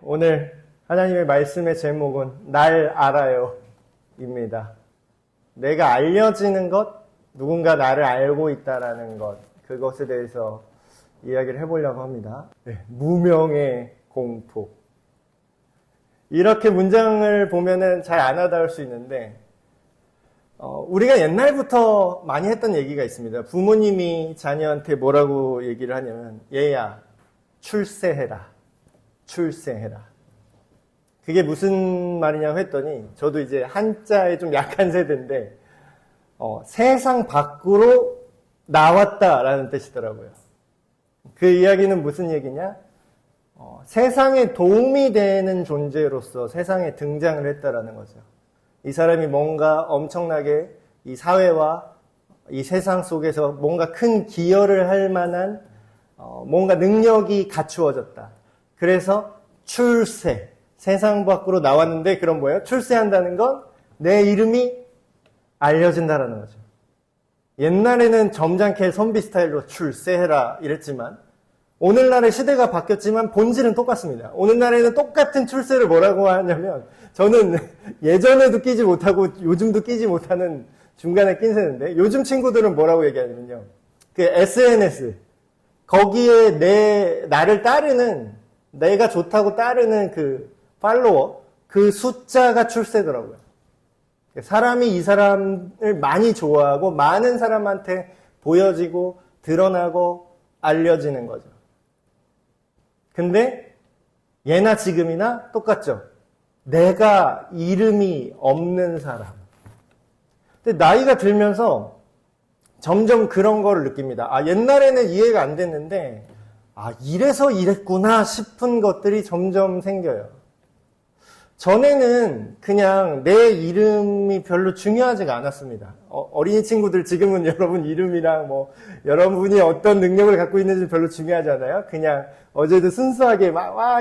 오늘 하나님의 말씀의 제목은 날 알아요 입니다. 내가 알려지는 것, 누군가 나를 알고 있다라는 것, 그것에 대해서 이야기를 해보려고 합니다. 무명의 공포. 이렇게 문장을 보면은 잘 안 와닿을 수 있는데, 우리가 옛날부터 많이 했던 얘기가 있습니다. 부모님이 자녀한테 뭐라고 얘기를 하냐면, 얘야, 출세해라. 출세해라. 그게 무슨 말이냐고 했더니, 저도 이제 한자에 좀 약한 세대인데, 세상 밖으로 나왔다라는 뜻이더라고요. 그 이야기는 무슨 얘기냐? 세상에 도움이 되는 존재로서 세상에 등장을 했다라는 거죠. 이 사람이 뭔가 엄청나게 이 사회와 이 세상 속에서 뭔가 큰 기여를 할 만한 뭔가 능력이 갖추어졌다. 그래서 출세, 세상 밖으로 나왔는데 그럼 뭐예요? 출세한다는 건 내 이름이 알려진다라는 거죠. 옛날에는 점잖게 선비 스타일로 출세해라 이랬지만 오늘날의 시대가 바뀌었지만 본질은 똑같습니다. 오늘날에는 똑같은 출세를 뭐라고 하냐면 저는 예전에도 끼지 못하고 요즘도 끼지 못하는 중간에 낀 세대인데 요즘 친구들은 뭐라고 얘기하냐면요. 그 SNS 거기에 나를 따르는 내가 좋다고 따르는 그 팔로워 그 숫자가 출세더라고요. 사람이 이 사람을 많이 좋아하고 많은 사람한테 보여지고 드러나고 알려지는 거죠. 근데 예나 지금이나 똑같죠. 내가 이름이 없는 사람. 근데 나이가 들면서 점점 그런 거를 느낍니다. 옛날에는 이해가 안 됐는데 이래서 이랬구나 싶은 것들이 점점 생겨요. 전에는 그냥 내 이름이 별로 중요하지가 않았습니다. 어린이 친구들 지금은 여러분 이름이랑 여러분이 어떤 능력을 갖고 있는지 별로 중요하지 않아요. 그냥 어제도 순수하게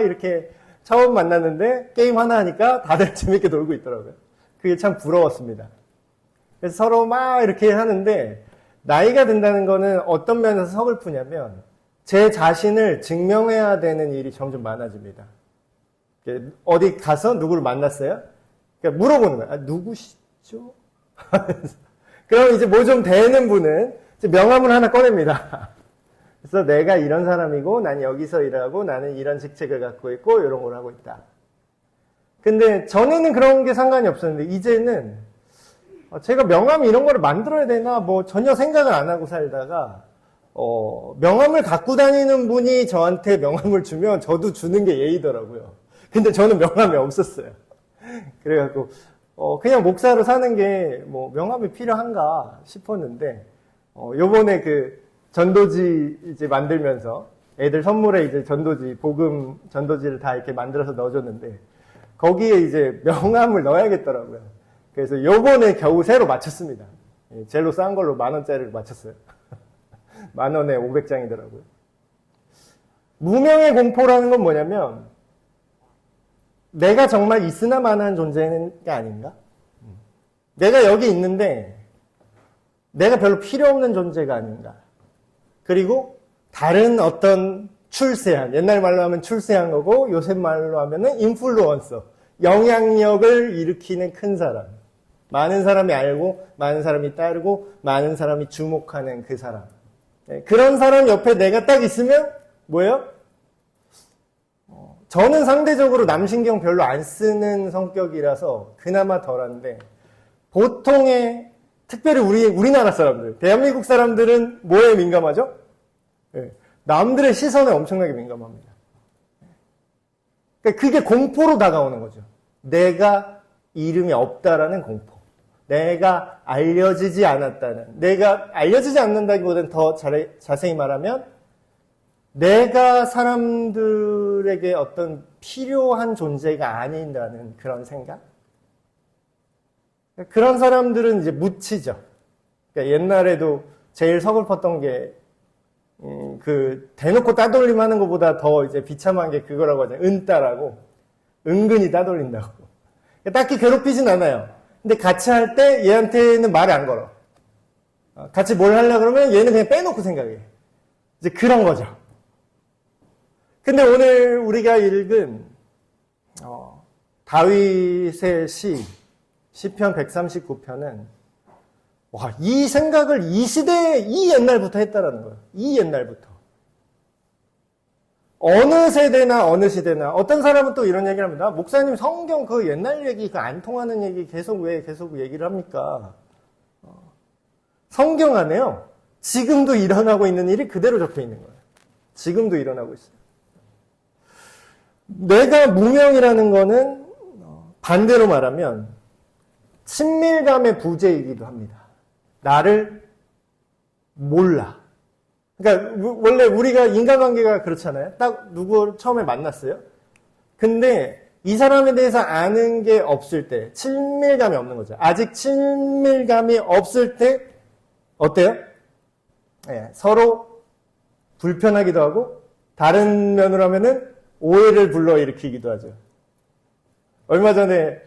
이렇게 처음 만났는데 게임 하나 하니까 다들 재밌게 놀고 있더라고요. 그게 참 부러웠습니다. 그래서 서로 이렇게 하는데 나이가 든다는 거는 어떤 면에서 서글프냐면 제 자신을 증명해야 되는 일이 점점 많아집니다. 어디 가서 누구를 만났어요? 그러니까 물어보는 거예요. 누구시죠? 그럼 이제 뭐 좀 되는 분은 이제 명함을 하나 꺼냅니다. 그래서 내가 이런 사람이고, 난 여기서 일하고, 나는 이런 직책을 갖고 있고, 이런 걸 하고 있다. 근데 전에는 그런 게 상관이 없었는데, 이제는 제가 명함 이런 거를 만들어야 되나, 전혀 생각을 안 하고 살다가, 명함을 갖고 다니는 분이 저한테 명함을 주면 저도 주는 게 예의더라고요. 근데 저는 명함이 없었어요. 그래갖고, 그냥 목사로 사는 게, 명함이 필요한가 싶었는데, 요번에 전도지 이제 만들면서 애들 선물에 이제 복음 전도지를 다 이렇게 만들어서 넣어줬는데, 거기에 이제 명함을 넣어야겠더라고요. 그래서 요번에 겨우 새로 맞췄습니다. 젤로 싼 걸로 10,000원짜리를 맞췄어요. 10,000원에 500장이더라고요. 무명의 공포라는 건 뭐냐면, 내가 정말 있으나 마나한 존재는 게 아닌가? 내가 여기 있는데 내가 별로 필요 없는 존재가 아닌가? 그리고 다른 어떤 출세한, 옛날 말로 하면 출세한 거고 요새 말로 하면은 인플루언서, 영향력을 일으키는 큰 사람. 많은 사람이 알고 많은 사람이 따르고 많은 사람이 주목하는 그 사람. 그런 사람 옆에 내가 딱 있으면 뭐예요? 저는 상대적으로 남신경 별로 안 쓰는 성격이라서 그나마 덜한데 보통의 특별히 우리나라 사람들, 대한민국 사람들은 뭐에 민감하죠? 남들의 시선에 엄청나게 민감합니다. 그러니까 그게 공포로 다가오는 거죠. 내가 이름이 없다라는 공포. 내가 알려지지 않았다는. 내가 알려지지 않는다기보다는 더 자세히 말하면 내가 사람들에게 어떤 필요한 존재가 아닌다는 그런 생각? 그런 사람들은 이제 묻히죠. 그러니까 옛날에도 제일 서글펐던 게, 대놓고 따돌림 하는 것보다 더 이제 비참한 게 그거라고 하잖아요. 은따라고. 은근히 따돌린다고. 딱히 괴롭히진 않아요. 근데 같이 할 때 얘한테는 말을 안 걸어. 같이 뭘 하려고 그러면 얘는 그냥 빼놓고 생각해. 이제 그런 거죠. 근데 오늘 우리가 읽은 다윗의 시편 139편은 와, 이 생각을 이 시대에 이 옛날부터 했다라는 거예요. 이 옛날부터. 어느 세대나 어느 시대나 어떤 사람은 또 이런 얘기를 합니다. 목사님 성경 그 옛날 얘기 그 안 통하는 얘기 계속 왜 계속 얘기를 합니까? 성경 안에요. 지금도 일어나고 있는 일이 그대로 적혀 있는 거예요. 지금도 일어나고 있어요. 내가 무명이라는 거는 반대로 말하면 친밀감의 부재이기도 합니다. 나를 몰라. 그러니까 원래 우리가 인간관계가 그렇잖아요. 딱 누구를 처음에 만났어요. 근데 이 사람에 대해서 아는 게 없을 때 친밀감이 없는 거죠. 아직 친밀감이 없을 때 어때요? 네, 서로 불편하기도 하고 다른 면으로 하면은 오해를 불러일으키기도 하죠. 얼마 전에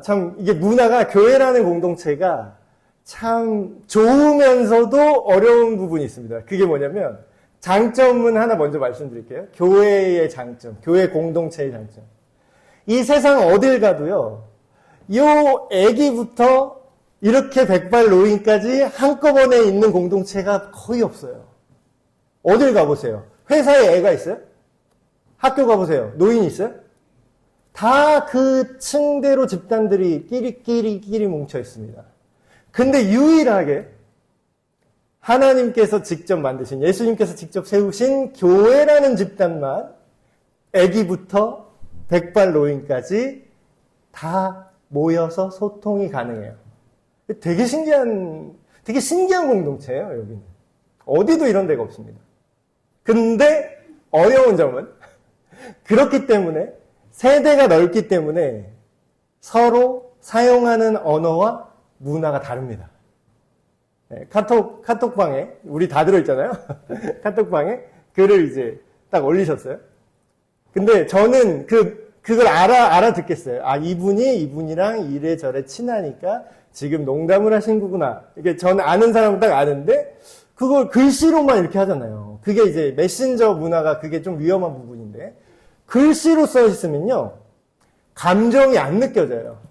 참 이게 문화가 교회라는 공동체가 참 좋으면서도 어려운 부분이 있습니다. 그게 뭐냐면 장점은 하나 먼저 말씀드릴게요. 교회의 장점, 교회 공동체의 장점. 이 세상 어딜 가도요. 요 애기부터 이렇게 백발노인까지 한꺼번에 있는 공동체가 거의 없어요. 어딜 가보세요. 회사에 애가 있어요? 학교 가보세요. 노인이 있어요? 다 그 층대로 집단들이 끼리 뭉쳐 있습니다. 근데 유일하게 하나님께서 직접 만드신, 예수님께서 직접 세우신 교회라는 집단만 애기부터 백발노인까지 다 모여서 소통이 가능해요. 되게 신기한 공동체예요, 여기는. 어디도 이런 데가 없습니다. 근데 어려운 점은 그렇기 때문에 세대가 넓기 때문에 서로 사용하는 언어와 문화가 다릅니다. 네, 카톡방에 우리 다 들어있잖아요. 카톡방에 글을 이제 딱 올리셨어요. 근데 저는 그걸 알아듣겠어요. 아, 이분이랑 이래저래 친하니까 지금 농담을 하신 거구나. 이게 저는 아는 사람은 딱 아는데 그걸 글씨로만 이렇게 하잖아요. 그게 이제 메신저 문화가 그게 좀 위험한 부분인데 글씨로 써 있으면요. 감정이 안 느껴져요.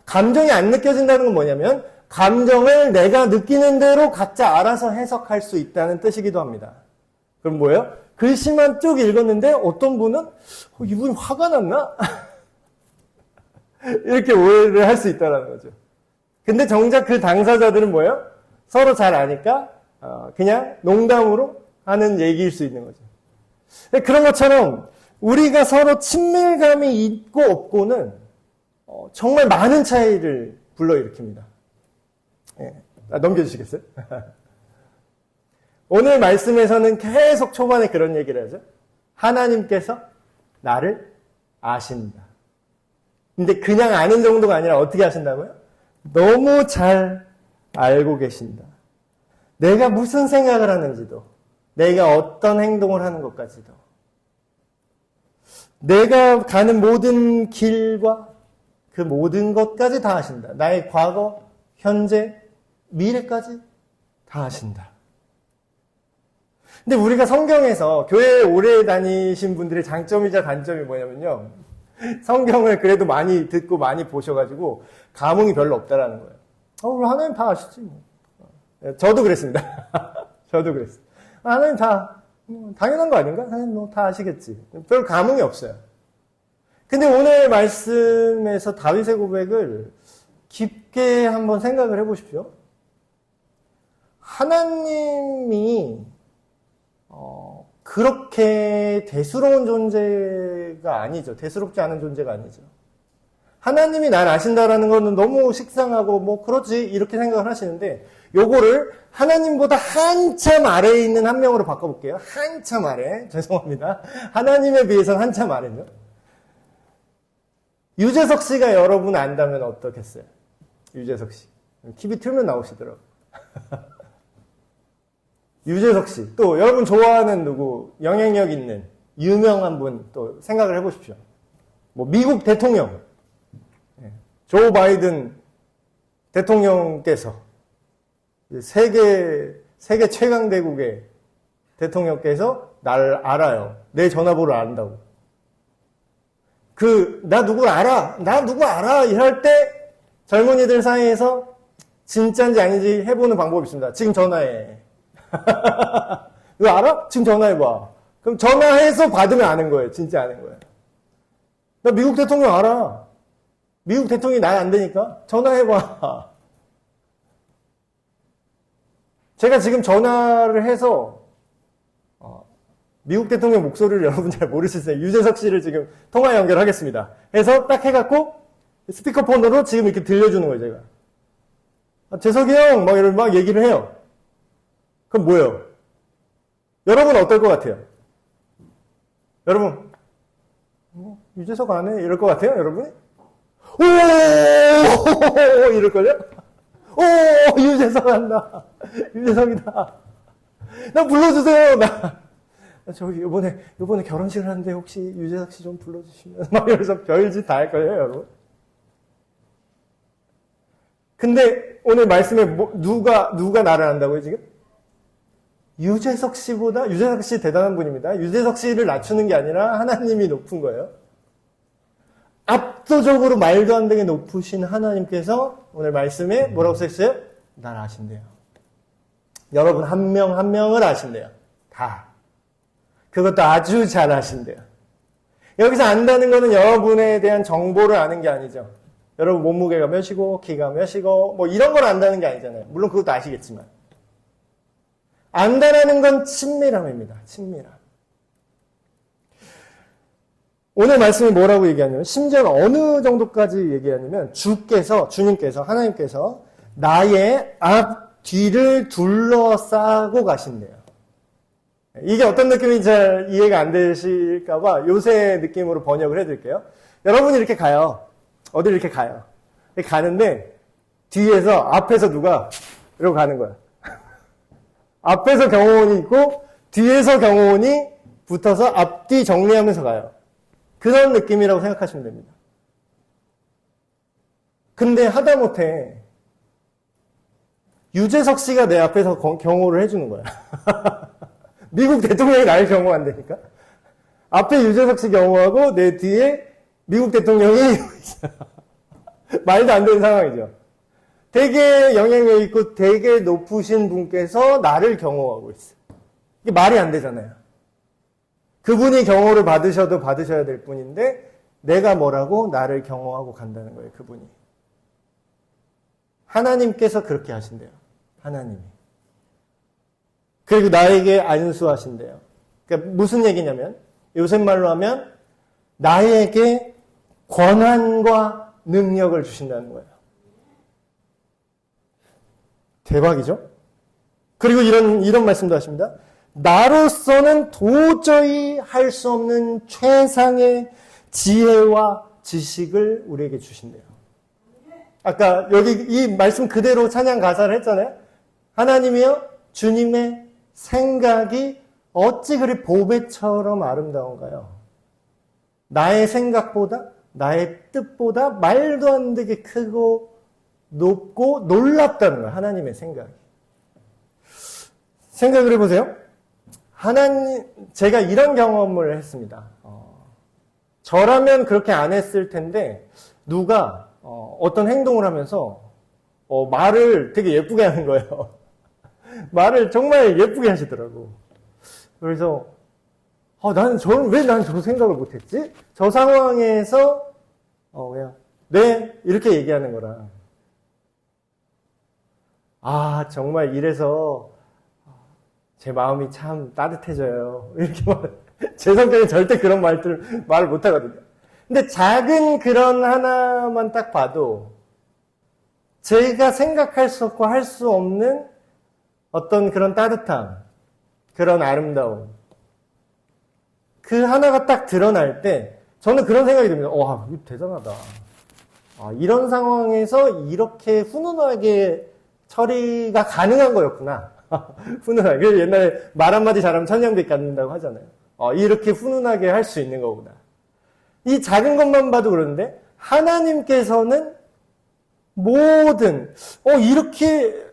감정이 안 느껴진다는 건 뭐냐면 감정을 내가 느끼는 대로 각자 알아서 해석할 수 있다는 뜻이기도 합니다. 그럼 뭐예요? 글씨만 쭉 읽었는데 어떤 분은 이분이 화가 났나? 이렇게 오해를 할 수 있다는 거죠. 근데 정작 그 당사자들은 뭐예요? 서로 잘 아니까 그냥 농담으로 하는 얘기일 수 있는 거죠. 그런 것처럼 우리가 서로 친밀감이 있고 없고는 정말 많은 차이를 불러일으킵니다. 예, 넘겨주시겠어요? 오늘 말씀에서는 계속 초반에 그런 얘기를 하죠. 하나님께서 나를 아신다. 근데 그냥 아는 정도가 아니라 어떻게 아신다고요? 너무 잘 알고 계신다. 내가 무슨 생각을 하는지도, 내가 어떤 행동을 하는 것까지도, 내가 가는 모든 길과 그 모든 것까지 다 아신다. 나의 과거, 현재, 미래까지 다 아신다. 근데 우리가 성경에서 교회에 오래 다니신 분들의 장점이자 단점이 뭐냐면요. 성경을 그래도 많이 듣고 많이 보셔가지고 감흥이 별로 없다라는 거예요. 하나님 다 아시지 뭐. 저도 그랬습니다. 저도 그랬어요. 하나님 다 당연한 거 아닌가? 하나님 뭐 다 아시겠지. 별 감흥이 없어요. 근데 오늘 말씀에서 다윗의 고백을 깊게 한번 생각을 해보십시오. 하나님이 그렇게 대수로운 존재가 아니죠. 대수롭지 않은 존재가 아니죠. 하나님이 날 아신다라는 거는 너무 식상하고 뭐 그렇지 이렇게 생각을 하시는데 요거를 하나님보다 한참 아래에 있는 한 명으로 바꿔볼게요. 한참 아래. 죄송합니다. 하나님에 비해서는 한참 아래죠. 유재석 씨가 여러분 안다면 어떻겠어요? 유재석 씨. TV 틀면 나오시더라고요. 유재석 씨. 또 여러분 좋아하는 누구 영향력 있는 유명한 분 또 생각을 해보십시오. 뭐 미국 대통령. 조 바이든 대통령께서 세계 최강대국의 대통령께서 날 알아요. 내 전화번호를 안다고. 나 누구 알아? 나 누구 알아? 이럴 때 젊은이들 사이에서 진짜인지 아닌지 해보는 방법이 있습니다. 지금 전화해. 이거 알아? 지금 전화해봐. 그럼 전화해서 받으면 아는 거예요. 진짜 아는 거예요. 나 미국 대통령 알아. 미국 대통령이 나 안 되니까 전화해봐. 제가 지금 전화를 해서 미국 대통령 목소리를 여러분 잘 모르실 텐데 유재석 씨를 지금 통화 연결하겠습니다. 해서 딱 해갖고 스피커폰으로 지금 이렇게 들려주는 거예요. 제가 재석이 형 막 이런 막 얘기를 해요. 그럼 뭐예요? 여러분 어떨 것 같아요? 여러분 유재석 안 해? 이럴 것 같아요? 여러분이? 오 이럴걸요? 오 유재석 한다. 유재석이다. 나 불러주세요. 저기 요번에 결혼식을 하는데 혹시 유재석 씨 좀 불러주시면 막 이러면서 별짓 다 할 거예요, 여러분. 근데 오늘 말씀에 누가 나를 안다고요, 지금? 유재석 씨 대단한 분입니다. 유재석 씨를 낮추는 게 아니라 하나님이 높은 거예요. 압도적으로 말도 안 되게 높으신 하나님께서 오늘 말씀에 뭐라고 써있어요? 날 아신대요. 여러분 한 명 한 명을 아신대요. 다. 그것도 아주 잘 아신대요. 여기서 안다는 거는 여러분에 대한 정보를 아는 게 아니죠. 여러분 몸무게가 몇이고 키가 몇이고 뭐 이런 걸 안다는 게 아니잖아요. 물론 그것도 아시겠지만. 안다라는 건 친밀함입니다. 친밀함. 오늘 말씀이 뭐라고 얘기하냐면 심지어 어느 정도까지 얘기하냐면 주님께서 하나님께서 나의 앞 뒤를 둘러싸고 가신대요. 이게 어떤 느낌인지 잘 이해가 안 되실까봐 요새 느낌으로 번역을 해드릴게요. 여러분이 이렇게 가요. 어디를 이렇게 가요. 이렇게 가는데 뒤에서 앞에서 누가 이러고 가는 거야. 앞에서 경호원이 있고 뒤에서 경호원이 붙어서 앞뒤 정리하면서 가요. 그런 느낌이라고 생각하시면 됩니다. 근데 하다못해 유재석 씨가 내 앞에서 경호를 해주는 거야. 미국 대통령이 나를 경호한다니까. 앞에 유재석 씨 경호하고 내 뒤에 미국 대통령이 말도 안 되는 상황이죠. 되게 영향력 있고 되게 높으신 분께서 나를 경호하고 있어요. 이게 말이 안 되잖아요. 그분이 경호를 받으셔도 받으셔야 될 뿐인데 내가 뭐라고 나를 경호하고 간다는 거예요. 그분이. 하나님께서 그렇게 하신대요. 하나님이. 그리고 나에게 안수하신대요. 그러니까 무슨 얘기냐면 요새 말로 하면 나에게 권한과 능력을 주신다는 거예요. 대박이죠? 그리고 이런 말씀도 하십니다. 나로서는 도저히 할 수 없는 최상의 지혜와 지식을 우리에게 주신대요. 아까 여기 이 말씀 그대로 찬양 가사를 했잖아요. 하나님이여 주님의 생각이 어찌 그리 보배처럼 아름다운가요? 나의 생각보다 나의 뜻보다 말도 안 되게 크고 높고 놀랍다는 거예요. 하나님의 생각이. 생각을 해보세요. 제가 이런 경험을 했습니다. 저라면 그렇게 안 했을 텐데 누가 어떤 행동을 하면서 말을 되게 예쁘게 하는 거예요. 말을 정말 예쁘게 하시더라고. 그래서 왜 난 저 생각을 못했지? 저 상황에서 그냥 네 이렇게 얘기하는 거라. 정말 이래서 제 마음이 참 따뜻해져요. 이렇게 제 성격은 절대 그런 말을 못 하거든요. 근데 작은 그런 하나만 딱 봐도 제가 생각할 수 없고 할 수 없는 어떤 그런 따뜻함, 그런 아름다움, 그 하나가 딱 드러날 때 저는 그런 생각이 듭니다. 와, 이거 대단하다. 이런 상황에서 이렇게 훈훈하게 처리가 가능한 거였구나. 훈훈하게. 옛날에 말 한마디 잘하면 천냥빚 갚는다고 하잖아요. 이렇게 훈훈하게 할 수 있는 거구나. 이 작은 것만 봐도 그러는데 하나님께서는 모든 이렇게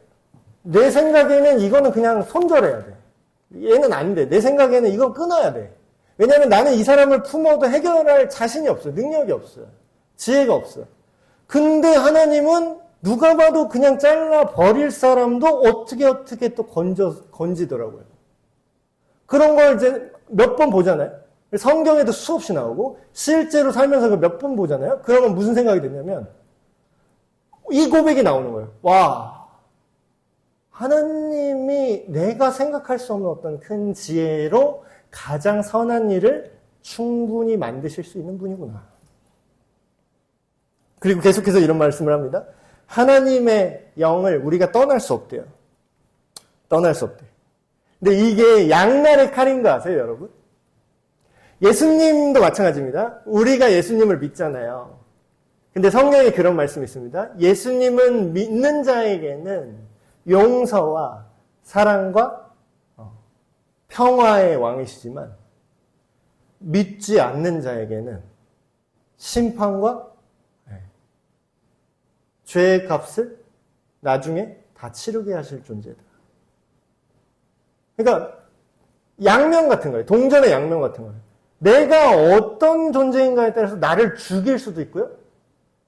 내 생각에는 이거는 그냥 손절해야 돼. 얘는 안 돼. 내 생각에는 이건 끊어야 돼. 왜냐하면 나는 이 사람을 품어도 해결할 자신이 없어요. 능력이 없어요. 지혜가 없어요. 근데 하나님은 누가 봐도 그냥 잘라버릴 사람도 어떻게 또 건지더라고요. 그런 걸 이제 몇 번 보잖아요. 성경에도 수없이 나오고 실제로 살면서 몇 번 보잖아요. 그러면 무슨 생각이 드냐면 이 고백이 나오는 거예요. 와, 하나님이 내가 생각할 수 없는 어떤 큰 지혜로 가장 선한 일을 충분히 만드실 수 있는 분이구나. 그리고 계속해서 이런 말씀을 합니다. 하나님의 영을 우리가 떠날 수 없대요. 떠날 수 없대요. 근데 이게 양날의 칼인 거 아세요, 여러분? 예수님도 마찬가지입니다. 우리가 예수님을 믿잖아요. 근데 성경에 그런 말씀이 있습니다. 예수님은 믿는 자에게는 용서와 사랑과 평화의 왕이시지만 믿지 않는 자에게는 심판과 죄의 값을 나중에 다 치르게 하실 존재다. 그러니까 양면 같은 거예요. 동전의 양면 같은 거예요. 내가 어떤 존재인가에 따라서 나를 죽일 수도 있고요.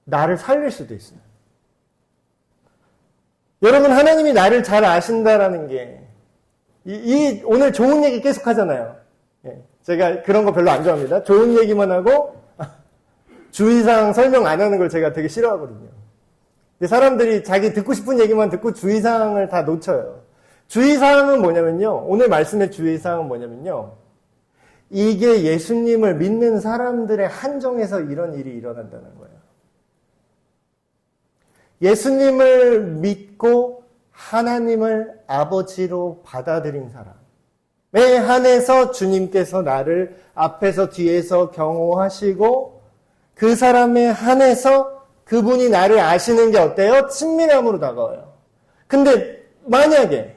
나를 살릴 수도 있어요. 여러분, 하나님이 나를 잘 아신다라는 게 오늘 좋은 얘기 계속 하잖아요. 제가 그런 거 별로 안 좋아합니다. 좋은 얘기만 하고 주의사항 설명 안 하는 걸 제가 되게 싫어하거든요. 근데 사람들이 자기 듣고 싶은 얘기만 듣고 주의사항을 다 놓쳐요. 주의사항은 뭐냐면요. 오늘 말씀의 주의사항은 뭐냐면요. 이게 예수님을 믿는 사람들의 한정에서 이런 일이 일어난다는 거예요. 예수님을 믿고 하나님을 아버지로 받아들인 사람에 한해서 주님께서 나를 앞에서 뒤에서 경호하시고 그 사람에 한해서 그분이 나를 아시는 게 어때요? 친밀함으로 다가와요. 근데 만약에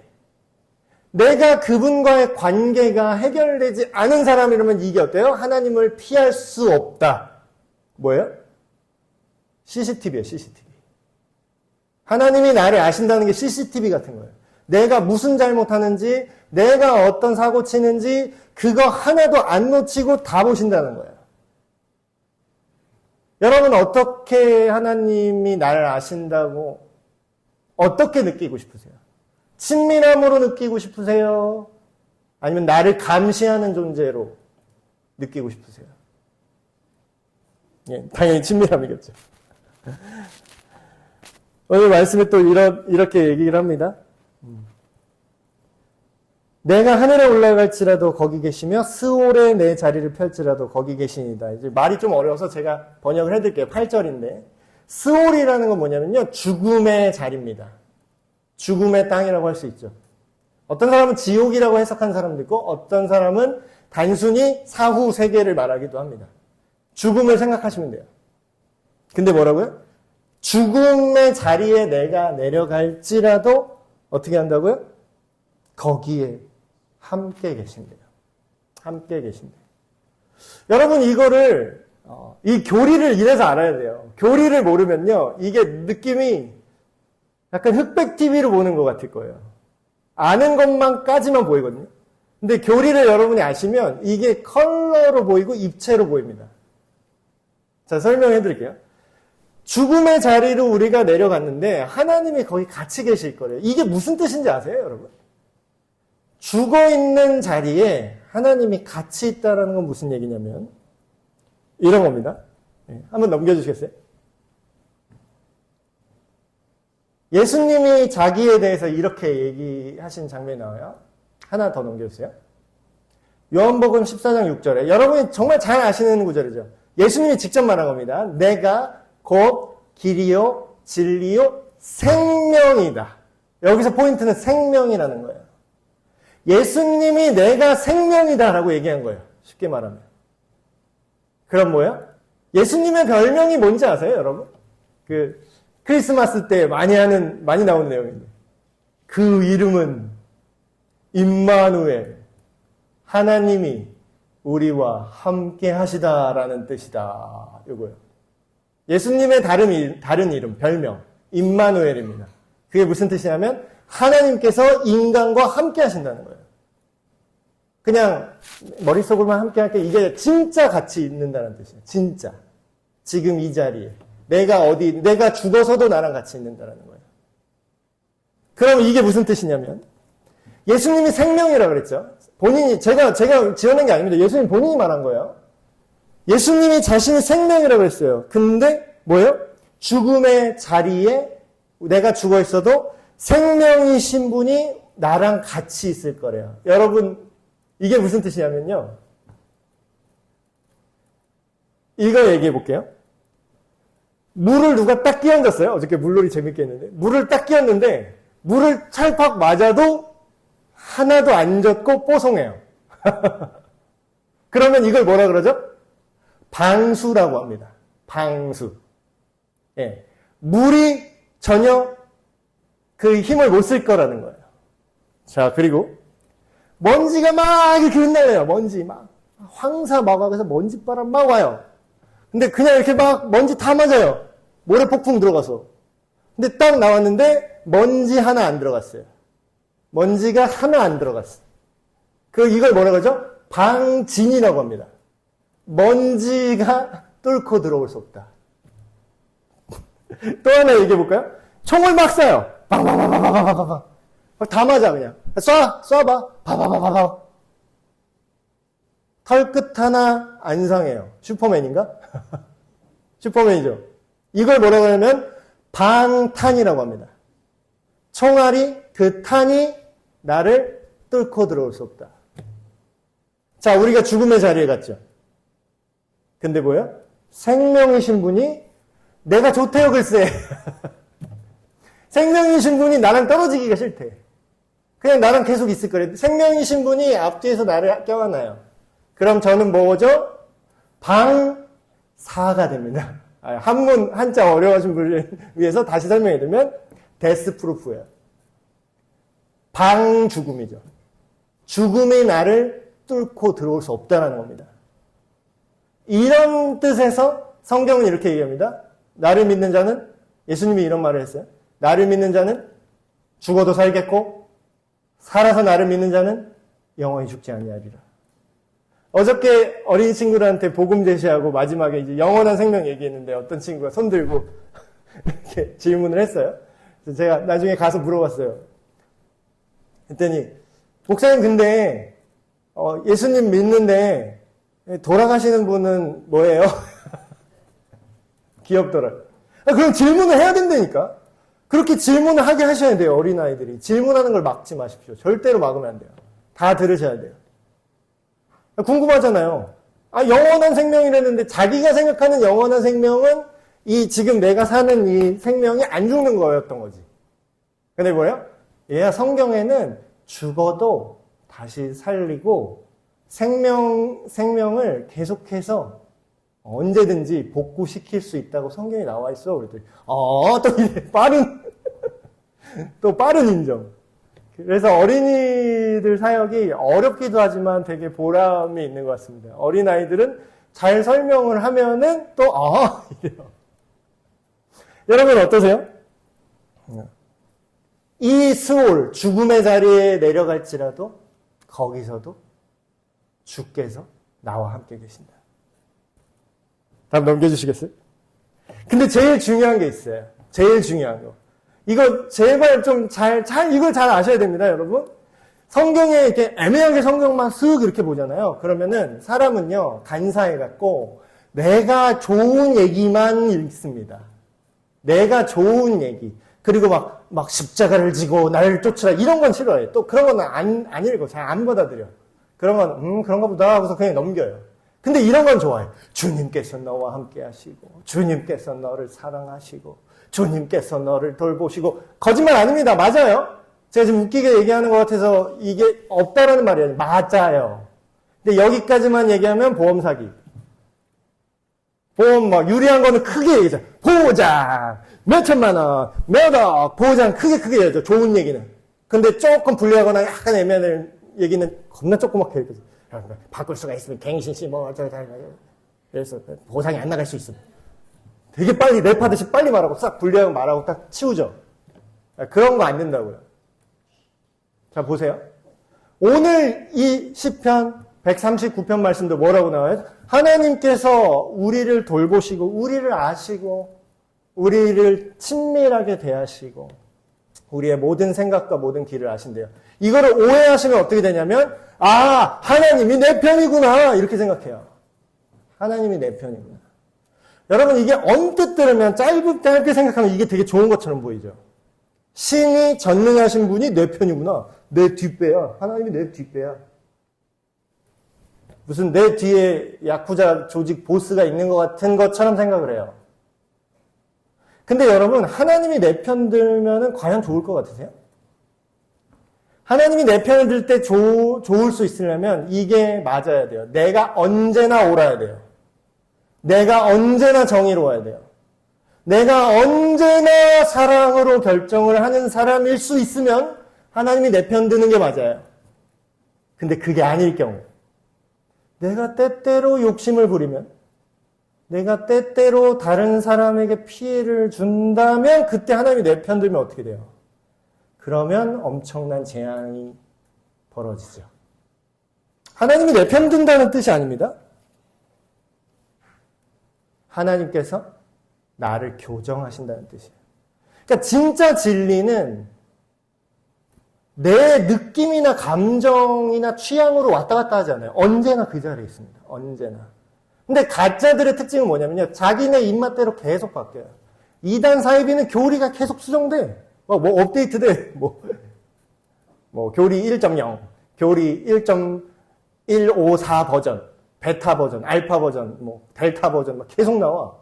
내가 그분과의 관계가 해결되지 않은 사람이라면 이게 어때요? 하나님을 피할 수 없다. 뭐예요? CCTV예요, CCTV. 하나님이 나를 아신다는 게 CCTV 같은 거예요. 내가 무슨 잘못하는지, 내가 어떤 사고 치는지 그거 하나도 안 놓치고 다 보신다는 거예요. 여러분, 어떻게 하나님이 나를 아신다고 어떻게 느끼고 싶으세요? 친밀함으로 느끼고 싶으세요? 아니면 나를 감시하는 존재로 느끼고 싶으세요? 예, 당연히 친밀함이겠죠. 오늘 말씀에 또 이렇게 얘기를 합니다. 내가 하늘에 올라갈지라도 거기 계시며 스올에 내 자리를 펼지라도 거기 계시니다. 이제 말이 좀 어려워서 제가 번역을 해드릴게요. 8절인데 스올이라는 건 뭐냐면요. 죽음의 자리입니다. 죽음의 땅이라고 할 수 있죠. 어떤 사람은 지옥이라고 해석한 사람도 있고 어떤 사람은 단순히 사후 세계를 말하기도 합니다. 죽음을 생각하시면 돼요. 근데 뭐라고요? 죽음의 자리에 내가 내려갈지라도 어떻게 한다고요? 거기에 함께 계신대요. 함께 계신대요. 여러분, 이거를 이 교리를 이래서 알아야 돼요. 교리를 모르면요, 이게 느낌이 약간 흑백 TV로 보는 것 같을 거예요. 아는 것만까지만 보이거든요. 근데 교리를 여러분이 아시면 이게 컬러로 보이고 입체로 보입니다. 자, 설명해 드릴게요. 죽음의 자리로 우리가 내려갔는데 하나님이 거기 같이 계실 거래요. 이게 무슨 뜻인지 아세요, 여러분? 죽어있는 자리에 하나님이 같이 있다는 건 무슨 얘기냐면 이런 겁니다. 한번 넘겨주시겠어요? 예수님이 자기에 대해서 이렇게 얘기하신 장면이 나와요. 하나 더 넘겨주세요. 요한복음 14장 6절에 여러분이 정말 잘 아시는 구절이죠. 예수님이 직접 말한 겁니다. 내가 곧 길이요 진리요 생명이다. 여기서 포인트는 생명이라는 거예요. 예수님이 내가 생명이다라고 얘기한 거예요. 쉽게 말하면. 그럼 뭐야? 예수님의 별명이 뭔지 아세요, 여러분? 크리스마스 때 많이 나오는 내용인데. 그 이름은 임마누엘. 하나님이 우리와 함께 하시다라는 뜻이다. 이거예요. 예수님의 다른 이름, 별명, 임마누엘입니다. 그게 무슨 뜻이냐면 하나님께서 인간과 함께 하신다는 거예요. 그냥 머릿속으로만 함께 할게. 이게 진짜 같이 있는다는 뜻이에요. 진짜. 지금 이 자리에. 내가 죽어서도 나랑 같이 있는다는 거예요. 그럼 이게 무슨 뜻이냐면, 예수님이 생명이라고 그랬죠. 본인이, 제가 지어낸 게 아닙니다. 예수님 본인이 말한 거예요. 예수님이 자신이 생명이라고 했어요. 근데 뭐예요? 죽음의 자리에 내가 죽어 있어도 생명이신 분이 나랑 같이 있을 거래요. 여러분, 이게 무슨 뜻이냐면요. 이거 얘기해 볼게요. 물을 누가 딱 끼얹었어요. 어저께 물놀이 재밌게 했는데. 물을 딱 끼얹는데 물을 찰팍 맞아도 하나도 안 젖고 뽀송해요. 그러면 이걸 뭐라 그러죠? 방수라고 합니다. 방수. 예. 물이 전혀 그 힘을 못 쓸 거라는 거예요. 자, 그리고 먼지가 막 이렇게 흩날려요. 먼지 막. 황사 막 와서 먼지바람 막 와요. 근데 그냥 이렇게 막 먼지 다 맞아요. 모래 폭풍 들어가서. 근데 딱 나왔는데 먼지 하나 안 들어갔어요. 먼지가 하나 안 들어갔어요. 이걸 뭐라 그러죠? 방진이라고 합니다. 먼지가 뚫고 들어올 수 없다. 또 하나 얘기해 볼까요? 총을 막 쏴요. 바바바바바바바바. 다 맞아 그냥. 쏴봐. 바바바바바. 털끝 하나 안 상해요. 슈퍼맨인가? 슈퍼맨이죠. 이걸 뭐라고 하냐면 방탄이라고 합니다. 총알이 그 탄이 나를 뚫고 들어올 수 없다. 자, 우리가 죽음의 자리에 갔죠. 근데 뭐야? 생명이신 분이 내가 좋대요 글쎄. 생명이신 분이 나랑 떨어지기가 싫대. 그냥 나랑 계속 있을 거래. 생명이신 분이 앞뒤에서 나를 껴안아요. 그럼 저는 뭐죠? 방사가 됩니다. 한자 어려워하신 분을 위해서 다시 설명해 드리면 데스프루프예요. 방죽음이죠. 죽음이 나를 뚫고 들어올 수 없다는 겁니다. 이런 뜻에서 성경은 이렇게 얘기합니다. 나를 믿는 자는, 예수님이 이런 말을 했어요. 나를 믿는 자는 죽어도 살겠고 살아서 나를 믿는 자는 영원히 죽지 아니하리라. 어저께 어린 친구들한테 복음 제시하고 마지막에 이제 영원한 생명 얘기했는데 어떤 친구가 손 들고 이렇게 질문을 했어요. 그래서 제가 나중에 가서 물어봤어요. 그랬더니 목사님 근데 예수님 믿는데 돌아가시는 분은 뭐예요? 귀엽더라. 그럼 질문을 해야 된다니까. 그렇게 질문을 하게 하셔야 돼요. 어린아이들이. 질문하는 걸 막지 마십시오. 절대로 막으면 안 돼요. 다 들으셔야 돼요. 궁금하잖아요. 영원한 생명이랬는데 자기가 생각하는 영원한 생명은 이 지금 내가 사는 이 생명이 안 죽는 거였던 거지. 근데 뭐예요? 얘야 성경에는 죽어도 다시 살리고 생명을 계속해서 언제든지 복구시킬 수 있다고 성경에 나와 있어. 그랬더니 또 이래 빠른 인정. 그래서 어린이들 사역이 어렵기도 하지만 되게 보람이 있는 것 같습니다. 어린아이들은 잘 설명을 하면은 또 이래요. 여러분 어떠세요? 이 스올 죽음의 자리에 내려갈지라도 거기서도 주께서 나와 함께 계신다. 다음 넘겨주시겠어요? 근데 제일 중요한 게 있어요. 제일 중요한 거. 이거 제발 좀 이걸 잘 아셔야 됩니다, 여러분. 성경에 이렇게 애매하게 성경만 쓱 이렇게 보잖아요. 그러면은 사람은요, 간사해갖고 내가 좋은 얘기만 읽습니다. 내가 좋은 얘기. 그리고 막 십자가를 지고 나를 쫓으라. 이런 건 싫어해요. 또 그런 건 안 읽어. 잘 안 받아들여. 그런 건, 그런가 보다 하고서 그냥 넘겨요. 근데 이런 건 좋아요. 주님께서 너와 함께 하시고, 주님께서 너를 사랑하시고, 주님께서 너를 돌보시고. 거짓말 아닙니다. 맞아요. 제가 지금 웃기게 얘기하는 것 같아서 이게 없다라는 말이 아니에요. 맞아요. 근데 여기까지만 얘기하면 보험 사기. 보험 유리한 거는 크게 얘기하죠. 보장, 몇천만 원, 몇억, 보장 크게 얘기하죠. 좋은 얘기는. 근데 조금 불리하거나 약간 애매한 얘기는 겁나 조그맣게 얘기하죠. 바꿀 수가 있으면 갱신씨 그래서 보상이 안 나갈 수 있어. 되게 빨리 랩하듯이 빨리 말하고 싹 분리하고 말하고 딱 치우죠. 그런 거 안 된다고요. 자 보세요. 오늘 이 시편 139편 말씀도 뭐라고 나와요? 하나님께서 우리를 돌보시고 우리를 아시고 우리를 친밀하게 대하시고 우리의 모든 생각과 모든 길을 아신대요. 이거를 오해하시면 어떻게 되냐면 하나님이 내 편이구나 이렇게 생각해요. 하나님이 내 편이구나. 여러분 이게 언뜻 들으면 짧게 생각하면 이게 되게 좋은 것처럼 보이죠. 신이 전능하신 분이 내 편이구나. 내 뒷배야. 하나님이 내 뒷배야. 무슨 내 뒤에 야쿠자 조직 보스가 있는 것 같은 것처럼 생각을 해요. 근데 여러분 하나님이 내 편 들면은 과연 좋을 것 같으세요? 하나님이 내 편을 들 때 좋을 수 있으려면 이게 맞아야 돼요. 내가 언제나 옳아야 돼요. 내가 언제나 정의로워야 돼요. 내가 언제나 사랑으로 결정을 하는 사람일 수 있으면 하나님이 내 편 드는 게 맞아요. 근데 그게 아닐 경우 내가 때때로 욕심을 부리면 내가 때때로 다른 사람에게 피해를 준다면 그때 하나님이 내 편 들면 어떻게 돼요? 그러면 엄청난 재앙이 벌어지죠. 하나님이 내 편 든다는 뜻이 아닙니다. 하나님께서 나를 교정하신다는 뜻이에요. 그러니까 진짜 진리는 내 느낌이나 감정이나 취향으로 왔다 갔다 하지 않아요. 언제나 그 자리에 있습니다. 언제나. 근데 가짜들의 특징은 뭐냐면요. 자기네 입맛대로 계속 바뀌어요. 이단 사이비는 교리가 계속 수정돼. 뭐 업데이트돼. 뭐 교리 1.0, 교리 1.154 버전, 베타 버전, 알파 버전, 델타 버전 막 계속 나와.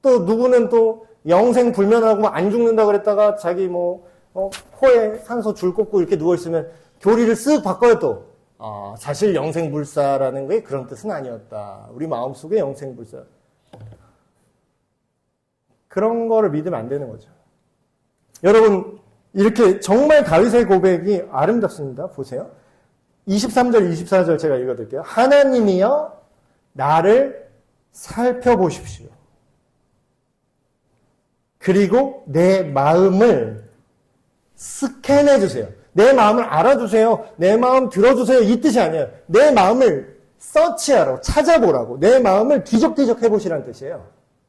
또 누구는 또 영생 불면하고 안 죽는다 그랬다가 자기 코에 산소 줄 꽂고 이렇게 누워있으면 교리를 쓱 바꿔요 또. 사실 영생불사라는 게 그런 뜻은 아니었다. 우리 마음속에 영생불사. 그런 거를 믿으면 안 되는 거죠. 여러분 이렇게 정말 다윗의 고백이 아름답습니다. 보세요. 23절 24절 제가 읽어드릴게요. 하나님이여 나를 살펴보십시오. 그리고 내 마음을 스캔해 주세요. 내 마음을 알아주세요. 내 마음 들어주세요. 이 뜻이 아니에요. 내 마음을 서치하라고, 찾아보라고, 내 마음을 뒤적뒤적 해보시라는 뜻이에요.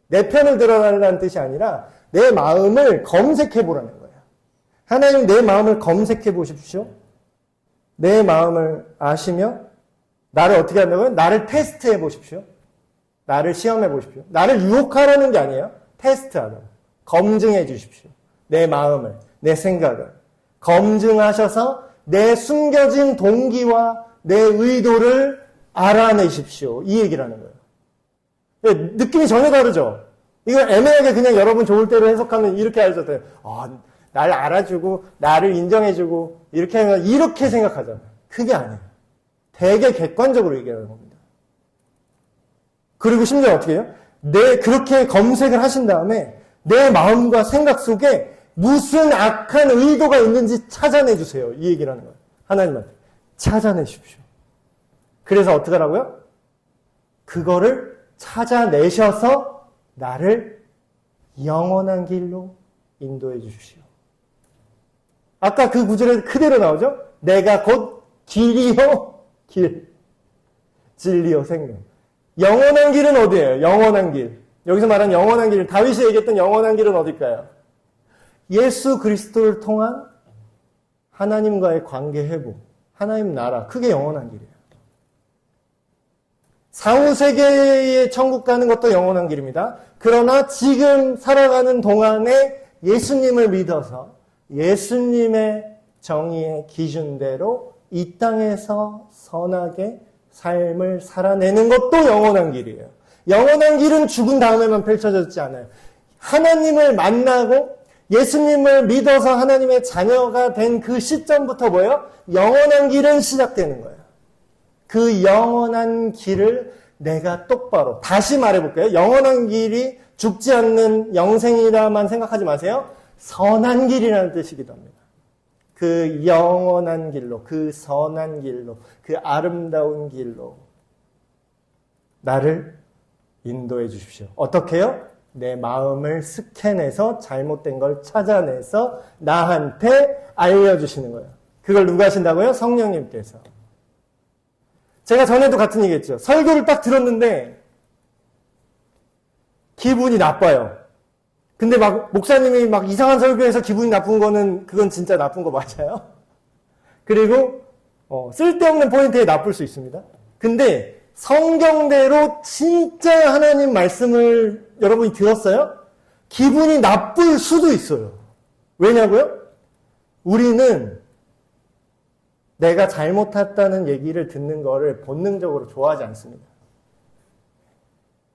내 편을 들어달라는 뜻이 아니라 내 마음을 검색해보라는 거예요. 하나님 내 마음을 검색해 보십시오. 내 마음을 아시며 나를 어떻게 한다고요? 나를 테스트해 보십시오. 나를 시험해 보십시오. 나를 유혹하라는 게 아니에요. 테스트하라고. 검증해 주십시오. 내 마음을, 내 생각을 검증하셔서 내 숨겨진 동기와 내 의도를 알아내십시오. 이 얘기라는 거예요. 느낌이 전혀 다르죠? 이거 애매하게 그냥 여러분 좋을 대로 해석하면 이렇게 알죠. 날 알아주고 나를 인정해주고 이렇게 하면 이렇게 생각하잖아요. 그게 아니에요. 되게 객관적으로 얘기하는 겁니다. 그리고 심지어 어떻게 해요? 그렇게 검색을 하신 다음에 내 마음과 생각 속에 무슨 악한 의도가 있는지 찾아내주세요. 이 얘기를 하는 거예요. 하나님한테. 찾아내십시오. 그래서 어떻게 하라고요? 그거를 찾아내셔서 나를 영원한 길로 인도해 주십시오. 아까 그 구절에 그대로 나오죠? 내가 곧 길이요 길, 진리요 생명. 영원한 길은 어디예요? 영원한 길. 여기서 말하는 영원한 길, 다윗이 얘기했던 영원한 길은 어딜까요? 예수 그리스도를 통한 하나님과의 관계 회복, 하나님 나라, 그게 영원한 길이에요. 사후세계의 천국 가는 것도 영원한 길입니다. 그러나 지금 살아가는 동안에 예수님을 믿어서 예수님의 정의의 기준대로 이 땅에서 선하게 삶을 살아내는 것도 영원한 길이에요. 영원한 길은 죽은 다음에만 펼쳐졌지 않아요. 하나님을 만나고 예수님을 믿어서 하나님의 자녀가 된 그 시점부터 뭐예요? 영원한 길은 시작되는 거예요. 그 영원한 길을 내가 똑바로, 다시 말해볼게요. 영원한 길이 죽지 않는 영생이라만 생각하지 마세요. 선한 길이라는 뜻이기도 합니다. 그 영원한 길로, 그 선한 길로, 그 아름다운 길로 나를 인도해 주십시오. 어떻게 해요? 내 마음을 스캔해서 잘못된 걸 찾아내서 나한테 알려주시는 거예요. 그걸 누가 하신다고요? 성령님께서. 제가 전에도 같은 얘기 했죠. 설교를 딱 들었는데 기분이 나빠요. 근데 막 목사님이 막 이상한 설교해서 기분이 나쁜 거는 그건 진짜 나쁜 거 맞아요. 그리고 쓸데없는 포인트에 나쁠 수 있습니다. 근데 성경대로 진짜 하나님 말씀을 여러분이 들었어요? 기분이 나쁠 수도 있어요. 왜냐고요? 우리는 내가 잘못했다는 얘기를 듣는 거를 본능적으로 좋아하지 않습니다.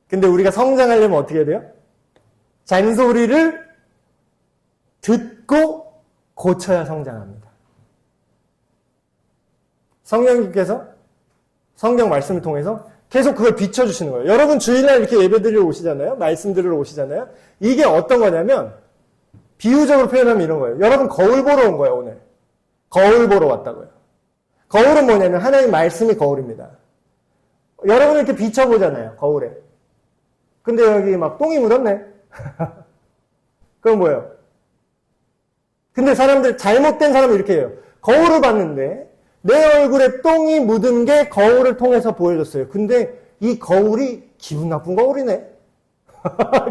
근데 우리가 성장하려면 어떻게 해야 돼요? 잔소리를 듣고 고쳐야 성장합니다. 성령님께서 성경 말씀을 통해서 계속 그걸 비춰주시는 거예요. 여러분 주일날 이렇게 예배드리러 오시잖아요. 말씀 들으러 오시잖아요. 이게 어떤 거냐면 비유적으로 표현하면 이런 거예요. 여러분 거울 보러 온 거예요, 오늘. 거울 보러 왔다고요. 거울은 뭐냐면 하나님 말씀이 거울입니다. 여러분 이렇게 비춰보잖아요, 거울에. 근데 여기 막 똥이 묻었네. 그럼 뭐예요? 근데 사람들, 잘못된 사람은 이렇게 해요. 거울을 봤는데 내 얼굴에 똥이 묻은 게 거울을 통해서 보여졌어요. 근데 이 거울이 기분 나쁜 거울이네.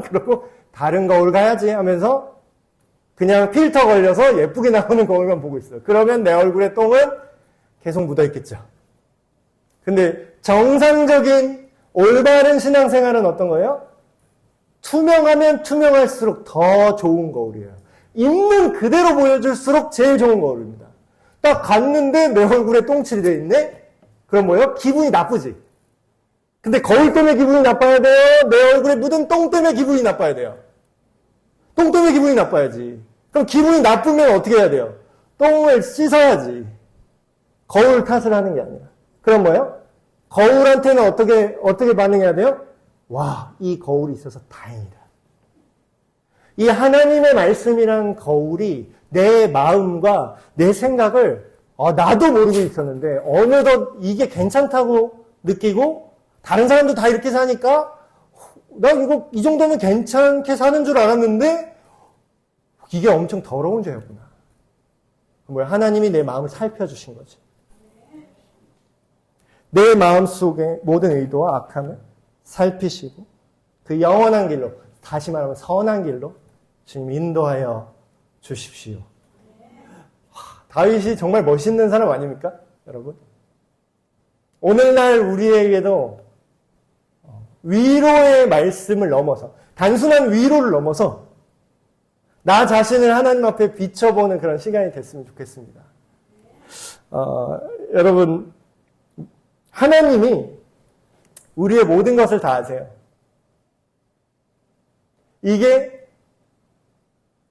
그러고 다른 거울 가야지 하면서 그냥 필터 걸려서 예쁘게 나오는 거울만 보고 있어요. 그러면 내 얼굴에 똥은 계속 묻어있겠죠. 근데 정상적인 올바른 신앙생활은 어떤 거예요? 투명하면 투명할수록 더 좋은 거울이에요. 있는 그대로 보여줄수록 제일 좋은 거울입니다. 딱 갔는데 내 얼굴에 똥칠이 돼 있네? 그럼 뭐예요? 기분이 나쁘지. 근데 거울 때문에 기분이 나빠야 돼요? 내 얼굴에 묻은 똥 때문에 기분이 나빠야 돼요? 똥 때문에 기분이 나빠야지. 그럼 기분이 나쁘면 어떻게 해야 돼요? 똥을 씻어야지. 거울 탓을 하는 게 아니라. 그럼 뭐예요? 거울한테는 어떻게 반응해야 돼요? 와, 이 거울이 있어서 다행이다. 이 하나님의 말씀이란 거울이 내 마음과 내 생각을 나도 모르고 있었는데 어느덧 이게 괜찮다고 느끼고 다른 사람도 다 이렇게 사니까 나 이거 이 정도면 괜찮게 사는 줄 알았는데 이게 엄청 더러운 죄였구나. 뭐야? 하나님이 내 마음을 살펴주신 거지. 내 마음 속의 모든 의도와 악함을 살피시고 그 영원한 길로, 다시 말하면 선한 길로 주님 인도하여 주십시오. 다윗이 정말 멋있는 사람 아닙니까? 여러분. 오늘날 우리에게도 위로의 말씀을 넘어서, 단순한 위로를 넘어서 나 자신을 하나님 앞에 비춰보는 그런 시간이 됐으면 좋겠습니다. 여러분, 하나님이 우리의 모든 것을 다 아세요. 이게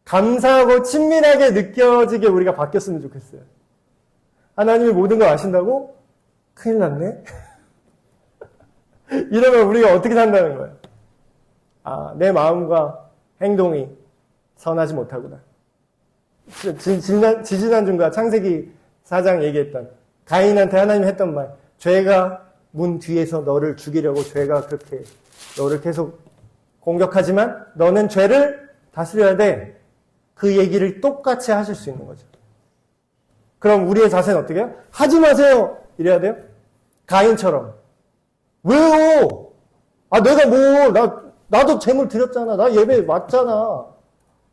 감사하고 친밀하게 느껴지게 우리가 바뀌었으면 좋겠어요. 하나님이 모든 걸 아신다고? 큰일 났네. 이러면 우리가 어떻게 산다는 거예요? 내 마음과 행동이 선하지 못하구나. 지지난주인가 창세기 4장 얘기했던 가인한테 하나님이 했던 말, 죄가 문 뒤에서 너를 죽이려고 죄가 그렇게 너를 계속 공격하지만 너는 죄를 다스려야 돼. 그 얘기를 똑같이 하실 수 있는 거죠. 그럼 우리의 자세는 어떻게 해요? 하지 마세요. 이래야 돼요? 가인처럼. 왜요? 내가 나도 재물 드렸잖아. 나 예배 왔잖아.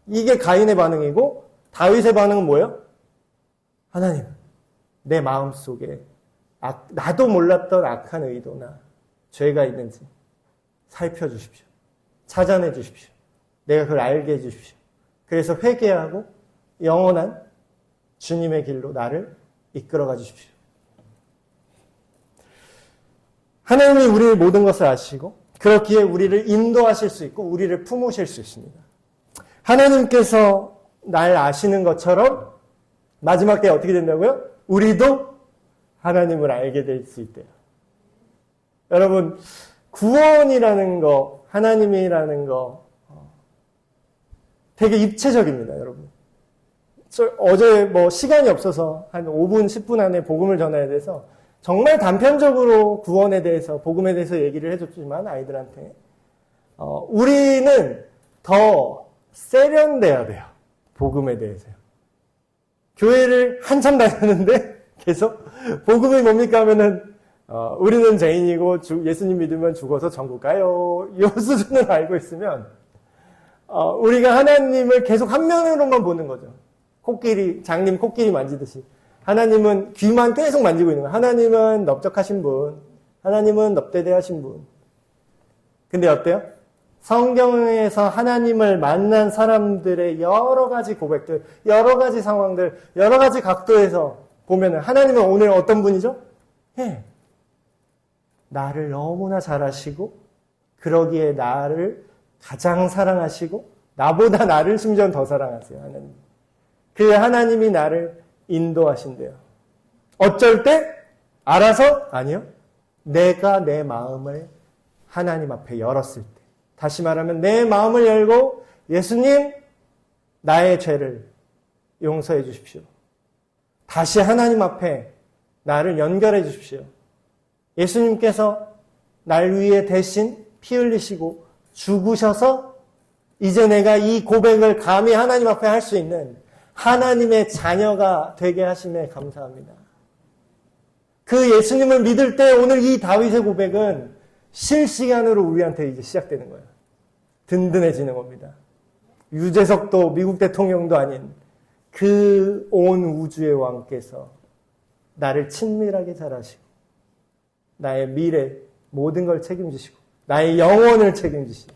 이게 가인의 반응이고 다윗의 반응은 뭐예요? 하나님, 내 마음 속에 나도 몰랐던 악한 의도나 죄가 있는지 살펴주십시오. 찾아내 주십시오. 내가 그걸 알게 해주십시오. 그래서 회개하고 영원한 주님의 길로 나를 이끌어가 주십시오. 하나님이 우리의 모든 것을 아시고 그렇기에 우리를 인도하실 수 있고 우리를 품으실 수 있습니다. 하나님께서 날 아시는 것처럼 마지막 때 어떻게 된다고요? 우리도 하나님을 알게 될 수 있대요. 여러분, 구원이라는 거, 하나님이라는 거 되게 입체적입니다, 여러분. 어제 시간이 없어서 한 5분, 10분 안에 복음을 전해야 돼서 정말 단편적으로 구원에 대해서, 복음에 대해서 얘기를 해줬지만 아이들한테 우리는 더 세련돼야 돼요. 복음에 대해서요. 교회를 한참 다녔는데 계속 복음이 뭡니까 하면은 우리는 죄인이고 예수님 믿으면 죽어서 천국 가요. 이 수준을 알고 있으면 우리가 하나님을 계속 한 면으로만 보는 거죠. 장님 코끼리 만지듯이. 하나님은 귀만 계속 만지고 있는 거예요. 하나님은 넓적하신 분, 하나님은 넙대대하신 분. 근데 어때요? 성경에서 하나님을 만난 사람들의 여러 가지 고백들, 여러 가지 상황들, 여러 가지 각도에서 보면은 하나님은 오늘 어떤 분이죠? 나를 너무나 잘 아시고 그러기에 나를 가장 사랑하시고 나보다 나를 심지어 더 사랑하세요. 하나님. 그 하나님이 나를 인도하신대요. 어쩔 때? 알아서? 아니요. 내가 내 마음을 하나님 앞에 열었을 때. 다시 말하면 내 마음을 열고 예수님 나의 죄를 용서해 주십시오. 다시 하나님 앞에 나를 연결해 주십시오. 예수님께서 날 위해 대신 피 흘리시고 죽으셔서 이제 내가 이 고백을 감히 하나님 앞에 할 수 있는 하나님의 자녀가 되게 하심에 감사합니다. 그 예수님을 믿을 때 오늘 이 다윗의 고백은 실시간으로 우리한테 이제 시작되는 거예요. 든든해지는 겁니다. 유재석도 미국 대통령도 아닌 그 온 우주의 왕께서 나를 친밀하게 잘 아시고 나의 미래 모든 걸 책임지시고 나의 영혼을 책임지시고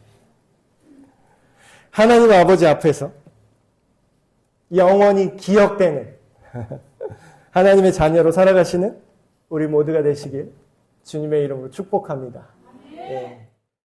하나님 아버지 앞에서 영원히 기억되는 하나님의 자녀로 살아가시는 우리 모두가 되시길 주님의 이름으로 축복합니다. 예.